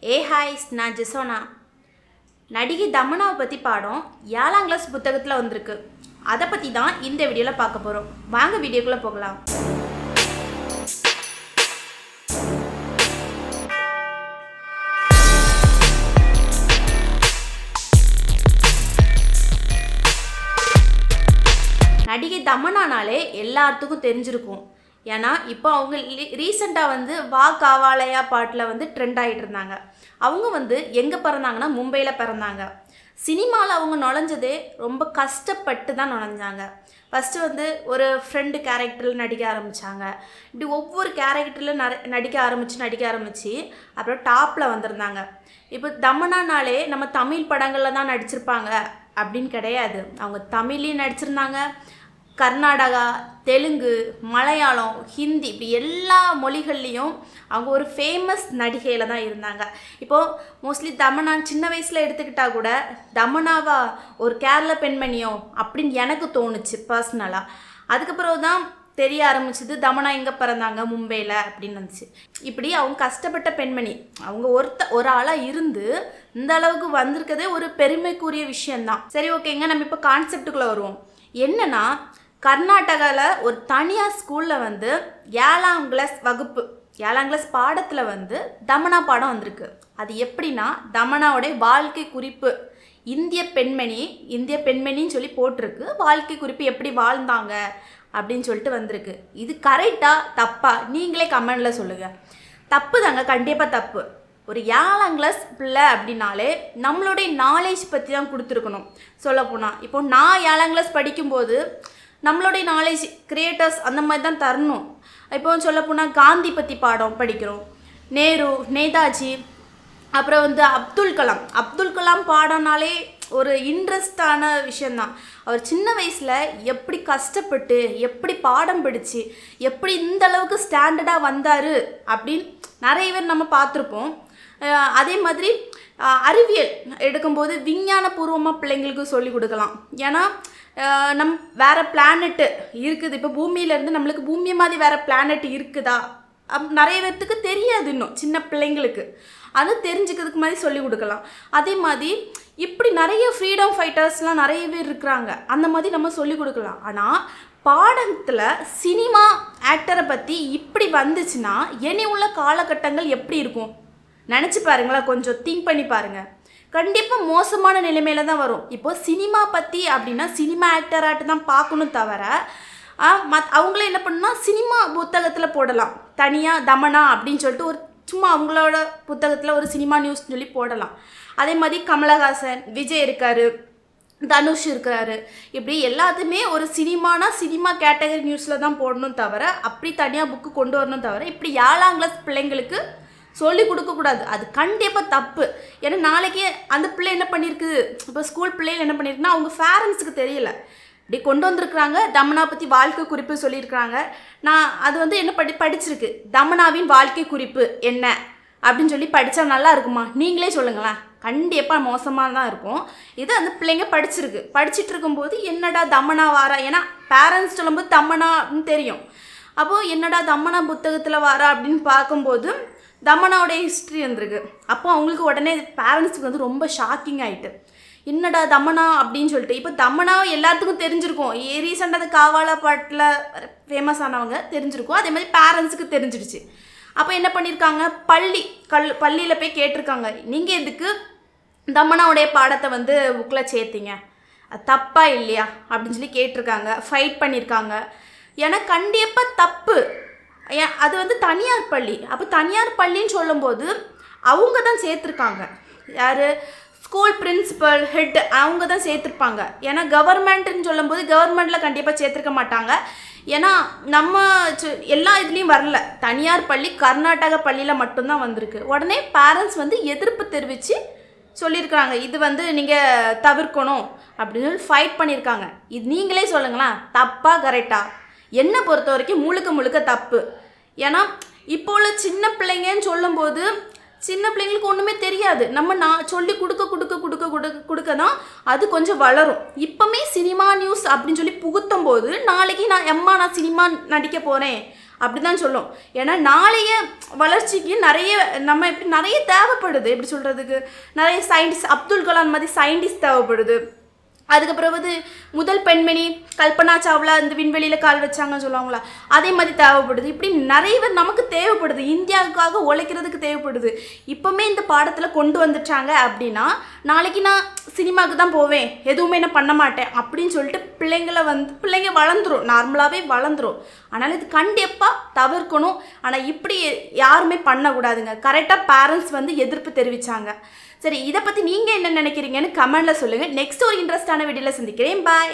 ஹாய்ஸ் நான் ஜெசோனா. நடிகை தமனாவை பற்றி பாடம் 7ஆம் கிளாஸ் புத்தகத்தில் வந்திருக்கு. அதை பற்றி தான் இந்த வீடியோவில் பார்க்க போகிறோம். வாங்க வீடியோக்குள்ளே போகலாம். நடிகை தமனானாலே எல்லாத்துக்கும் தெரிஞ்சிருக்கும். ஏன்னா இப்போ அவங்க ரீசெண்டாக வா காவாலயா பாட்டில் ட்ரெண்ட் ஆகிட்டு இருந்தாங்க. அவங்க எங்கே பிறந்தாங்கன்னா மும்பையில் பிறந்தாங்க. சினிமாவில் அவங்க நுழைஞ்சதே ரொம்ப கஷ்டப்பட்டு தான் நுழைஞ்சாங்க. ஃபஸ்ட்டு ஒரு ஃப்ரெண்டு கேரக்டரில் நடிக்க ஆரம்பித்தாங்க. இப்படி ஒவ்வொரு கேரக்டரில் நடிக்க ஆரம்பித்து அப்புறம் டாப்பில் வந்திருந்தாங்க. இப்போ தமனானாலே நம்ம தமிழ் படங்களில் தான் நடிச்சிருப்பாங்க அப்படின்னு கிடையாது. அவங்க தமிழ்லேயும் நடிச்சிருந்தாங்க, கர்நாடகா, தெலுங்கு, மலையாளம், ஹிந்தி இப்படி எல்லா மொழிகள்லேயும் அவங்க ஒரு ஃபேமஸ் நடிகையில் தான் இருந்தாங்க. இப்போது மோஸ்ட்லி தமனா சின்ன வயசில் எடுத்துக்கிட்டால் கூட தமனாவா ஒரு கேரள பெண்மணியோ அப்படின்னு எனக்கு தோணுச்சு பர்சனலாக. அதுக்கப்புறம் தான் தெரிய ஆரம்பிச்சது தமனா எங்கே பிறந்தாங்க, மும்பையில் அப்படின்னு வந்துச்சு. இப்படி அவங்க கஷ்டப்பட்ட பெண்மணி, அவங்க ஒரு ஆளாக இருந்து இந்த அளவுக்கு வந்திருக்கதே ஒரு பெருமைக்குரிய விஷயந்தான். சரி, ஓகேங்க, நம்ம இப்போ கான்செப்டுக்குள்ளே வருவோம். என்னன்னா, கர்நாடகாவில் ஒரு தனியார் ஸ்கூலில் 7ஆம் கிளாஸ் வகுப்பு 7ஆம் கிளாஸ் பாடத்தில் தமனா பாடம் வந்திருக்கு. அது எப்படின்னா, தமனாவுடைய வாழ்க்கை குறிப்பு, இந்திய பெண்மணின்னு சொல்லி போட்டிருக்கு. வாழ்க்கை குறிப்பு எப்படி வாழ்ந்தாங்க அப்படின்னு சொல்லிட்டு வந்திருக்கு. இது கரெக்டாக தப்பா நீங்களே கமெண்டில் சொல்லுங்கள். தப்பு தாங்க, கண்டிப்பாக தப்பு. ஒரு 7ஆம் கிளாஸ் பிள்ளை அப்படின்னாலே நம்மளுடைய நாலேஜ் பற்றி தான் கொடுத்துருக்கணும். சொல்லப்போனால் இப்போ நான் 7ஆம் கிளாஸ் படிக்கும்போது நம்மளுடைய நாலேஜ் கிரியேட்டர்ஸ் அந்த மாதிரி தான் தரணும். இப்போ சொல்லப்போனால் காந்தி பற்றி பாடம் படிக்கிறோம், நேரு, நேதாஜி, அப்புறம் அப்துல் கலாம் பாடம்னாலே ஒரு இன்ட்ரெஸ்டான விஷயந்தான். அவர் சின்ன வயசில் எப்படி கஷ்டப்பட்டு எப்படி பாடம் படித்து எப்படி இந்த அளவுக்கு ஸ்டாண்டர்டாக வந்தார் அப்படின்னு நிறைய பேர் நம்ம பார்த்துருப்போம். அதே மாதிரி அறிவியல் எடுக்கும்போது விஞ்ஞானபூர்வமாக பிள்ளைங்களுக்கு சொல்லிக் கொடுக்கலாம். ஏன்னா வேறு பிளானெட்டு இருக்குது. இப்போ பூமியிலேருந்து நம்மளுக்கு பூமி மாதிரி வேறு பிளானெட் இருக்குதா நிறைய பேர்த்துக்கு தெரியாது. இன்னும் சின்ன பிள்ளைங்களுக்கு அது தெரிஞ்சுக்கிறதுக்கு மாதிரி சொல்லிக் கொடுக்கலாம். அதே மாதிரி இப்படி நிறைய ஃப்ரீடம் ஃபைட்டர்ஸ்லாம் நிறைய பேர் இருக்கிறாங்க. அந்த மாதிரி நம்ம சொல்லிக் கொடுக்கலாம். ஆனால் பாடத்தில் சினிமா ஆக்டரை பற்றி இப்படி வந்துச்சுன்னா இனி உள்ள காலகட்டங்கள் எப்படி இருக்கும் நினச்சி பாருங்களேன். கொஞ்சம் திங்க் பண்ணி பாருங்கள். கண்டிப்பாக மோசமான நிலைமையில தான் வரும். இப்போது சினிமா பற்றி அப்படின்னா சினிமா ஆக்டராட்டு தான் பார்க்கணும் தவிர அவங்களே என்ன பண்ணால் சினிமா புத்தகத்தில் போடலாம். தனியாக தமனா அப்படின்னு சொல்லிட்டு ஒரு சும்மா அவங்களோட புத்தகத்தில் ஒரு சினிமா நியூஸ் சொல்லி போடலாம். அதே மாதிரி கமலஹாசன், விஜய் இருக்கார், தனுஷ் இருக்கிறாரு. இப்படி எல்லாத்துமே ஒரு சினிமா கேட்டகரி நியூஸில் தான் போடணும் தவிர அப்படி தனியாக புக்கு கொண்டு வரணும் தவிர இப்படி 7ஆம் கிளாஸ் பிள்ளைங்களுக்கு சொல்லிக் கொடுக்கக்கூடாது. அது கண்டிப்பாக தப்பு. ஏன்னா நாளைக்கு அந்த பிள்ளை என்ன பண்ணியிருக்குது, இப்போ ஸ்கூல் பிள்ளைகள் என்ன பண்ணியிருக்குன்னா அவங்க பேரண்ட்ஸுக்கு தெரியல, இப்படி கொண்டு வந்திருக்கிறாங்க. தமனா பற்றி வாழ்க்கை குறிப்பு சொல்லியிருக்கிறாங்க. நான் அது என்ன படிச்சிருக்கு, தமனாவின் வாழ்க்கை குறிப்பு என்ன அப்படின்னு சொல்லி படித்தா நல்லா இருக்குமா? நீங்களே சொல்லுங்களேன். கண்டிப்பாக மோசமாக தான் இருக்கும். இது அந்த பிள்ளைங்க படிச்சுட்டு இருக்கும்போது என்னடா தமனா வாரா, ஏன்னா பேரண்ட்ஸ் சொல்லும்போது தமனான்னு தெரியும். அப்போது என்னடா தமனா புத்தகத்தில் வாரா அப்படின்னு பார்க்கும்போது தமனாவுடைய ஹிஸ்ட்ரி வந்திருக்கு. அப்போ அவங்களுக்கு உடனே பேரண்ட்ஸுக்கு ரொம்ப ஷாக்கிங் ஆகிட்டு, என்னடா தமனா அப்படின்னு சொல்லிட்டு. இப்போ தமனா எல்லாத்துக்கும் தெரிஞ்சிருக்கும். ரீசெண்டாக காவாலா பாட்டில் ஃபேமஸ் ஆனவங்க தெரிஞ்சிருக்கும். அதே மாதிரி பேரண்ட்ஸுக்கு தெரிஞ்சிடுச்சு. அப்போ என்ன பண்ணியிருக்காங்க, பள்ளியில் போய் கேட்டிருக்காங்க, நீங்கள் எதுக்கு தமனாவுடைய பாடத்தை புக்கில் சேர்த்தீங்க, தப்பா இல்லையா அப்படின்னு சொல்லி கேட்டிருக்காங்க. ஃபைட் பண்ணியிருக்காங்க. ஏன்னா கண்டிப்பாக தப்பு. அது தனியார் பள்ளி. அப்போ தனியார் பள்ளின்னு சொல்லும்போது அவங்க தான் சேர்த்துருக்காங்க. யார், ஸ்கூல் பிரின்சிபல், ஹெட், அவங்க தான் சேர்த்துருப்பாங்க. ஏன்னா கவர்மெண்ட்டுன்னு சொல்லும்போது கவர்மெண்ட்டில் கண்டிப்பாக சேர்த்துருக்க மாட்டாங்க. ஏன்னா நம்ம எல்லா இதுலேயும் வரல. தனியார் பள்ளி கர்நாடகா பள்ளியில் மட்டும்தான் வந்திருக்கு. உடனே பேரண்ட்ஸ் எதிர்ப்பு தெரிவித்து சொல்லியிருக்காங்க, இது நீங்கள் தவிர்க்கணும் அப்படின்னு சொல்லி ஃபைட் பண்ணியிருக்காங்க. இது நீங்களே சொல்லுங்களேன், தப்பா கரெக்டா? என்னை பொறுத்த வரைக்கும் முழுக்க தப்பு. ஏன்னா இப்போ உள்ள சின்ன பிள்ளைங்கன்னு சொல்லும்போது சின்ன பிள்ளைங்களுக்கு ஒன்றுமே தெரியாது. நான் சொல்லி கொடுக்க தான் அது கொஞ்சம் வளரும். இப்போமே சினிமா நியூஸ் அப்படின்னு சொல்லி புகுத்தும் போது நாளைக்கு நான் சினிமா நடிக்க போகிறேன் அப்படி தான் சொல்லும். ஏன்னா நாளைய வளர்ச்சிக்கு நிறைய தேவைப்படுது. எப்படி சொல்கிறதுக்கு, நிறைய சயின்டிஸ்ட், அப்துல் கலாம் மாதிரி சயின்டிஸ்ட் தேவைப்படுது. அதுக்கப்புறம் முதல் பெண்மணி கல்பனா சாவ்லா இந்த விண்வெளியில் கால் வச்சாங்கன்னு சொல்லுவாங்களா, அதே மாதிரி தேவைப்படுது. இப்படி நிறைய பேர் நமக்கு தேவைப்படுது, இந்தியாவுக்காக உழைக்கிறதுக்கு தேவைப்படுது. இப்போவுமே இந்த பாடத்தில் கொண்டு வந்துட்டாங்க அப்படின்னா நாளைக்கு நான் சினிமாவுக்கு தான் போவேன், எதுவுமே நான் பண்ண மாட்டேன் அப்படின்னு சொல்லிட்டு பிள்ளைங்க வளர்ந்துரும், நார்மலாகவே வளர்ந்துரும். அதனால் இது கண்டிப்பாக தவிர்க்கணும். ஆனால் இப்படி யாருமே பண்ணக்கூடாதுங்க. கரெக்டாக பேரண்ட்ஸ் எதிர்ப்பு தெரிவித்தாங்க. சரி, இதை பற்றி நீங்கள் என்ன நினைக்கிறீங்கன்னு கமெண்டில் சொல்லுங்கள். நெக்ஸ்ட் ஒரு இன்ட்ரெஸ்டான வீடியோவில் சந்திக்கிறேன். பாய்.